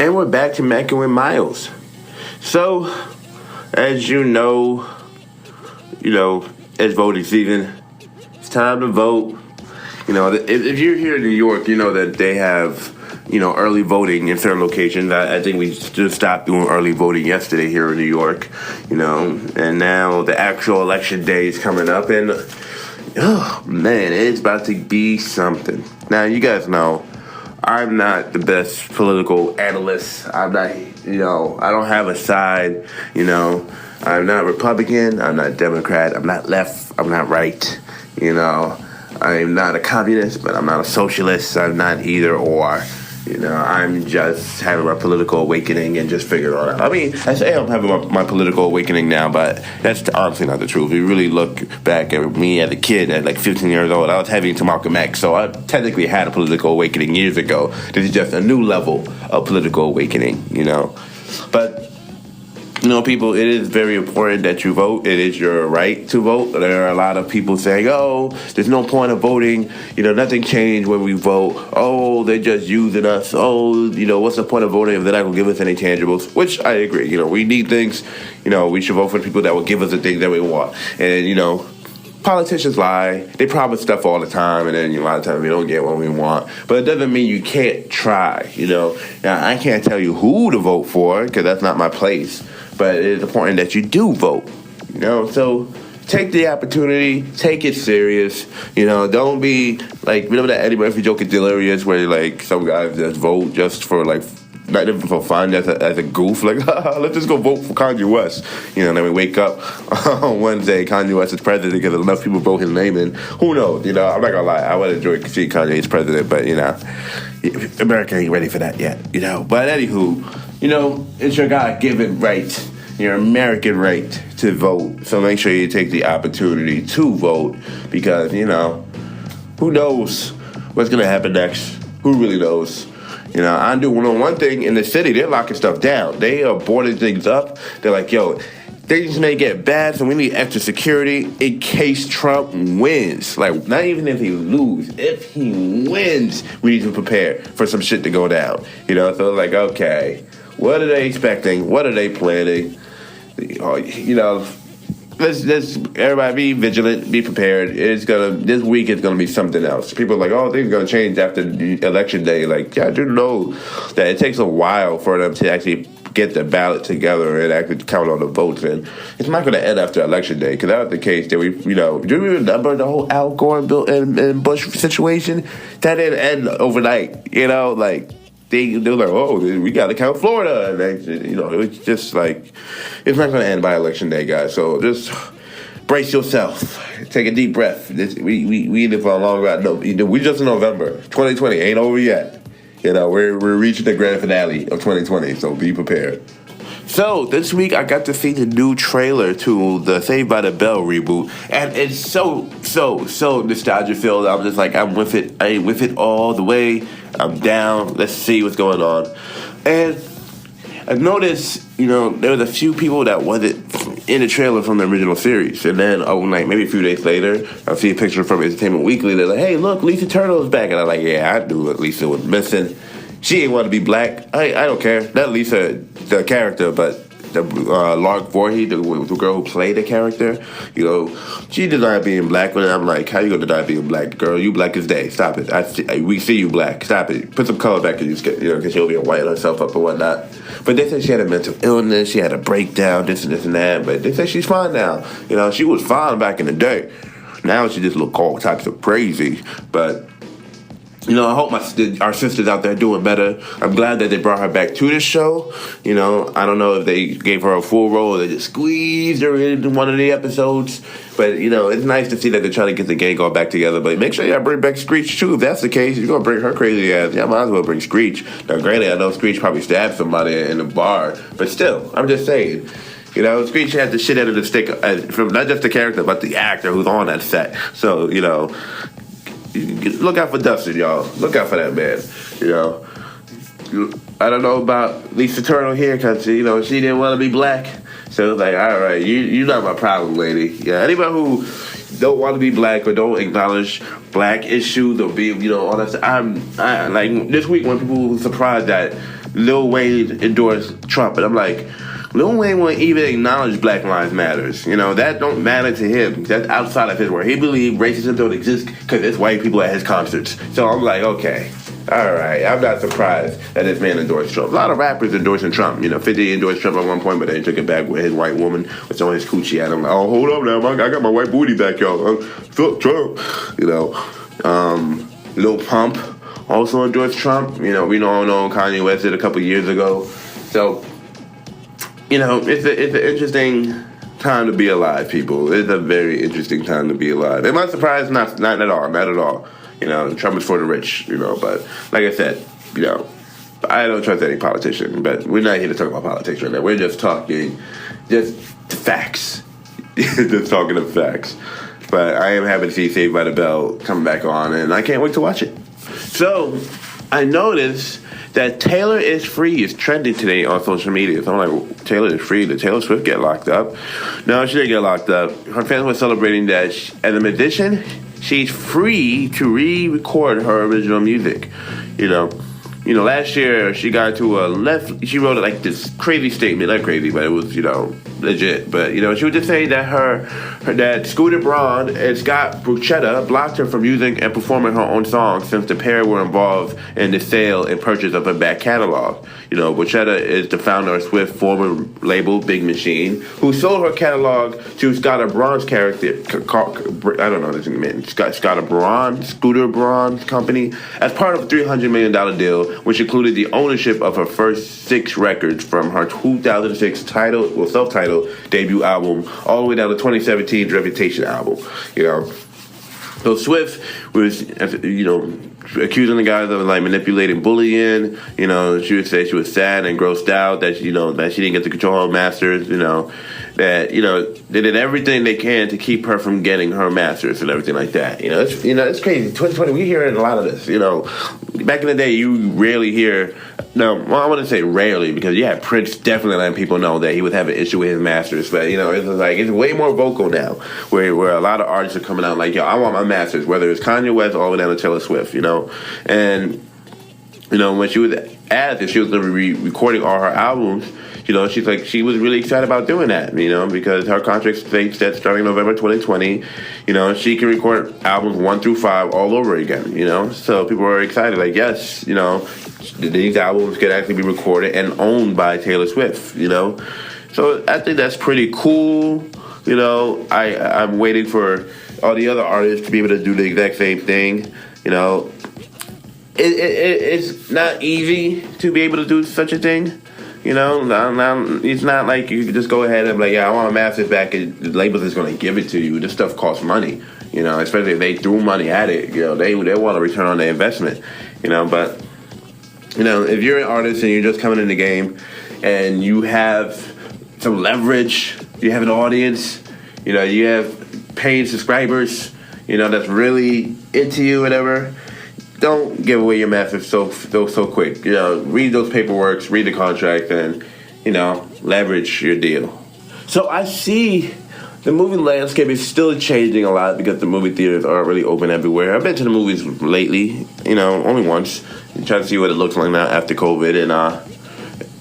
And we're back to Mackin with Miles. So, as you know, it's voting season. It's time to vote. If you're here in New York, you know that they have, early voting in certain locations. I think we just stopped doing early voting yesterday here in New York, and now the actual election day is coming up, and, oh, man, it's about to be something. Now, you guys know, I'm not the best political analyst. I'm not, I don't have a side, I'm not Republican, I'm not Democrat, I'm not left, I'm not right, I'm not a communist, but I'm not a socialist, I'm not either or. I'm just having my political awakening and just figuring it out. I mean, I say I'm having my political awakening now, but that's honestly not the truth. If you really look back at me as a kid, at like 15 years old, I was heavy into Malcolm X, so I technically had a political awakening years ago. This is just a new level of political awakening, But, people, it is very important that you vote. It is your right to vote. There are a lot of people saying, oh, there's no point of voting. Nothing changed when we vote. Oh, they're just using us. Oh, what's the point of voting if they're not going to give us any tangibles? Which I agree. We need things. We should vote for the people that will give us the things that we want. And, politicians lie. They promise stuff all the time, and then a lot of times we don't get what we want. But it doesn't mean you can't try, Now, I can't tell you who to vote for because that's not my place. But it is important that you do vote, So take the opportunity, take it serious, Don't be like, remember that Eddie Murphy joke is Delirious where like some guys just vote just for like, not even for fun, as a goof, like, let's just go vote for Kanye West. Then we wake up on Wednesday, Kanye West is president because enough people wrote his name in. Who knows, I'm not going to lie, I would enjoy seeing Kanye as president, but, America ain't ready for that yet, But anywho, it's your God-given right, your American right to vote. So make sure you take the opportunity to vote because, who knows what's going to happen next? Who really knows? I do know one thing in the city, they're locking stuff down. They are boarding things up. They're like, yo, things may get bad, so we need extra security in case Trump wins. Like, not even if he loses. If he wins, we need to prepare for some shit to go down. So like, okay, what are they expecting? What are they planning? Let's everybody be vigilant, be prepared. This week is gonna be something else. People are like, oh, things are gonna change after the election day. Like, yeah, I do know that it takes a while for them to actually get the ballot together and actually count all the votes, and it's not going to end after election day. Because that was the case that do you remember the whole Al Gore and Bush situation? That didn't end overnight. Like. They were like, oh, we got to count Florida. And it was just like, it's not going to end by election day, guys. So just brace yourself. Take a deep breath. We live for a long ride. No, we just in November. 2020 ain't over yet. We're reaching the grand finale of 2020, so be prepared. So, this week I got to see the new trailer to the Saved by the Bell reboot, and it's so nostalgia-filled. I'm just like, I'm with it. I ain't with it all the way. I'm down. Let's see what's going on. And I noticed, there was a few people that wasn't in the trailer from the original series. And then, maybe a few days later, I see a picture from Entertainment Weekly. They're like, hey, look, Lisa Turtle is back. And I'm like, yeah, I knew what Lisa was missing. She ain't want to be black. I don't care. Not Lisa, the character, but the Lark Voorhees, the girl who played the character, she denied being black. But I'm like, how you gonna deny being black, girl? You black as day. Stop it. We see you black. Stop it. Put some color back in your skin, because she'll be white herself up and whatnot. But they said she had a mental illness. She had a breakdown. This and this and that. But they say she's fine now. She was fine back in the day. Now she just look all types of crazy. But. I hope our sisters out there are doing better. I'm glad that they brought her back to this show. I don't know if they gave her a full role or they just squeezed her into one of the episodes. But, it's nice to see that they're trying to get the gang all back together. But make sure y'all bring back Screech, too. If that's the case, you're going to bring her crazy ass. Y'all might as well bring Screech. Now, granted, I know Screech probably stabbed somebody in the bar. But still, I'm just saying. Screech had the shit out of the stick from not just the character, but the actor who's on that set. So, look out for Dustin, y'all. Look out for that man. I don't know about Lisa Turtle here because, she didn't want to be black. So it's like, all right, you're not my problem, lady. Yeah, anybody who don't want to be black or don't acknowledge black issues or be, all that stuff. I like this week when people were surprised that Lil Wayne endorsed Trump, and I'm like, Lil Wayne won't even acknowledge Black Lives Matters. That don't matter to him. That's outside of his work. He believes racism don't exist because it's white people at his concerts. So I'm like, okay, all right. I'm not surprised that this man endorsed Trump. A lot of rappers endorsing Trump. 50 endorsed Trump at one point, but then he took it back with his white woman was on his coochie at him. Like, oh, hold up now, I got my white booty back, y'all. Fuck Trump. Lil Pump also endorsed Trump. We all know Kanye West did a couple years ago. So, it's an interesting time to be alive, people. It's a very interesting time to be alive. Am I surprised? Not at all. Not at all. Trump is for the rich, but like I said, I don't trust any politician, but we're not here to talk about politics right now. We're just talking facts. Just talking of facts. But I am happy to see Saved by the Bell come back on, and I can't wait to watch it. So, I noticed that Taylor is Free is trending today on social media. So I'm like, Taylor is free. Did Taylor Swift get locked up? No, she didn't get locked up. Her fans were celebrating that as a musician, she's free to re-record her original music. Last year she got into she wrote like this crazy statement, not crazy, but it was, legit. But, she was just saying that that Scooter Braun and Scott Bruchetta blocked her from using and performing her own songs since the pair were involved in the sale and purchase of her back catalog. Bruchetta is the founder of Swift's former label, Big Machine, who sold her catalog to Scott Braun's character, I don't know this man, Scooter Braun's company, as part of a $300 million deal, which included the ownership of her first 6 records from her 2006 self-titled debut album all the way down to 2017's Reputation album. So Swift was, accusing the guys of like manipulating, bullying. She would say she was sad and grossed out that that she didn't get to control her masters. That they did everything they can to keep her from getting her masters and everything like that. It's crazy. 2020, we hear a lot of this. Back in the day, you rarely hear. No, I wouldn't say rarely because Prince definitely letting people know that he was having an issue with his masters. But it's way more vocal now, where a lot of artists are coming out like, yo, I want my masters, whether it's Kanye West all the way down to Taylor Swift. And when she was asked if she was going to be recording all her albums, she's like, she was really excited about doing that, because her contract states that starting November 2020, she can record albums 1 through 5 all over again, so people are excited, like, yes, these albums can actually be recorded and owned by Taylor Swift, so I think that's pretty cool. I'm waiting for all the other artists to be able to do the exact same thing. It's not easy to be able to do such a thing. It's not like you can just go ahead and be like, yeah, I want my masters back, and the labels is going to give it to you. This stuff costs money, especially if they threw money at it. They want to return on their investment, But, if you're an artist and you're just coming in the game and you have some leverage, you have an audience, you have paying subscribers, that's really into you, whatever. Don't give away your masters so quick. Read those paperworks, read the contract, and leverage your deal. So I see the movie landscape is still changing a lot because the movie theaters aren't really open everywhere. I've been to the movies lately, only once. Trying to see what it looks like now after COVID, and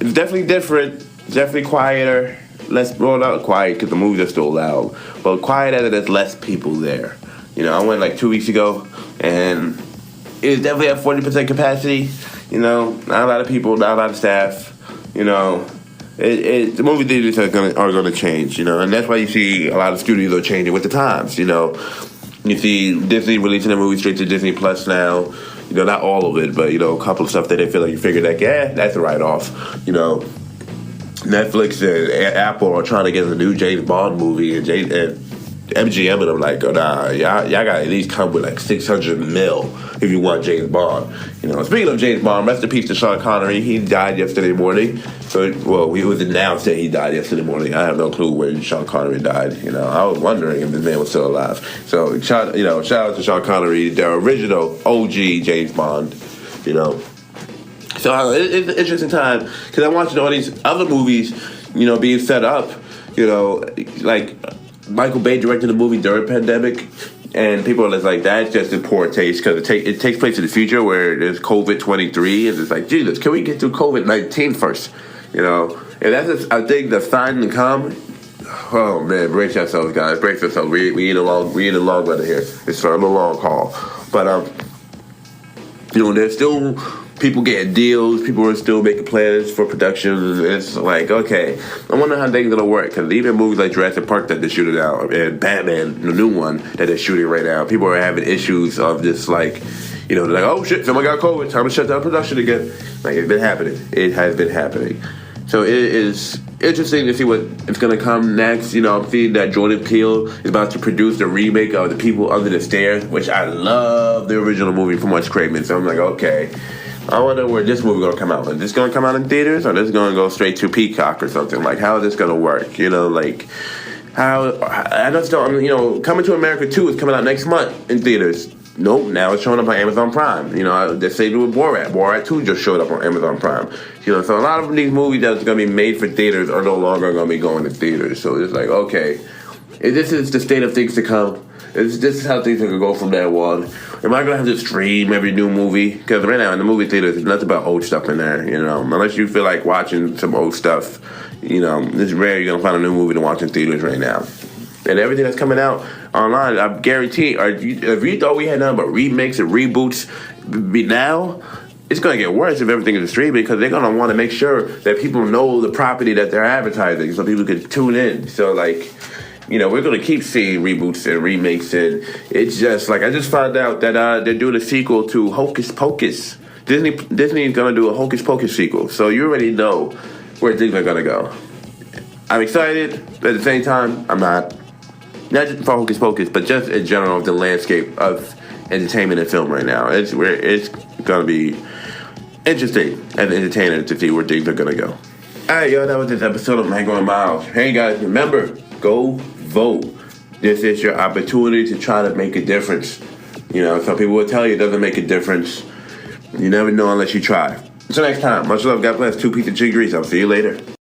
it's definitely different. It's definitely quieter. Not quiet because the movies are still loud, but quiet as there's less people there. I went like 2 weeks ago, and it was definitely at 40% capacity. Not a lot of people, not a lot of staff. The movie theaters are gonna change. And that's why you see a lot of studios are changing with the times. You see Disney releasing their movies straight to Disney Plus now. Not all of it, but a couple of stuff that they feel like you figure that that's a write-off. Netflix and Apple are trying to get a new James Bond movie, and MGM, and I'm like, oh, nah, y'all gotta at least come with like $600 million if you want James Bond. Speaking of James Bond, rest in peace to Sean Connery. He died yesterday morning. It was announced that he died yesterday morning. I have no clue when Sean Connery died. I was wondering if the man was still alive. So shout out to Sean Connery, the original OG James Bond. So it's an interesting time because I'm watching all these other movies, being set up. Like Michael Bay directed a movie during pandemic. And people are just like, that's just in poor taste because it takes place in the future where there's COVID-23, and it's like, Jesus, can we get through COVID-19 first? You know, and that's just, I think the sign to come. Oh man, brace yourselves, guys, brace yourselves. We in a long weather here. It's a long haul, but you know, there's still people getting deals. People are still making plans for production. It's like, okay, I wonder how things gonna work because even movies like Jurassic Park that they're shooting out and Batman, the new one that they're shooting right now, people are having issues of just like, you know, they're like, oh shit, someone got COVID, time to shut down production again. Like, it's been happening. It has been happening. So it is interesting to see what is going to come next. You know, I'm seeing that Jordan Peele is about to produce the remake of The People Under the Stairs, which I love the original movie from Wes Craven. So I'm like, okay, I wonder where this movie going to come out. Is this going to come out in theaters, or is this going to go straight to Peacock or something? Like, how is this going to work? You know, like, how, I just don't, you know, Coming to America 2 is coming out next month in theaters. Nope, now it's showing up on Amazon Prime. You know, they say it with Borat. Borat 2 just showed up on Amazon Prime. You know, so a lot of these movies that's going to be made for theaters are no longer going to be going to theaters. So it's like, okay, this is the state of things to come. This is how things are going to go from now on. Am I going to have to stream every new movie? Because right now in the movie theaters, there's nothing but old stuff in there, you know. Unless you feel like watching some old stuff, you know, it's rare you're going to find a new movie to watch in theaters right now. And everything that's coming out online, I guarantee, if you thought we had nothing but remakes and reboots now, it's going to get worse if everything is streaming because they're going to want to make sure that people know the property that they're advertising so people can tune in. So, like, you know, we're going to keep seeing reboots and remakes. And it's just, like, I just found out that they're doing a sequel to Hocus Pocus. Disney is going to do a Hocus Pocus sequel. So you already know where things are going to go. I'm excited, but at the same time, I'm not. Not just for Hocus Pocus, but just in general of the landscape of entertainment and film right now. It's going to be interesting as an entertainer to see where things are going to go. All right, y'all, that was this episode of Mango and Miles. Hey, guys, remember, go vote. This is your opportunity to try to make a difference. You know, some people will tell you it doesn't make a difference. You never know unless you try. Until next time, much love, God bless, 2 pieces of grease. I'll see you later.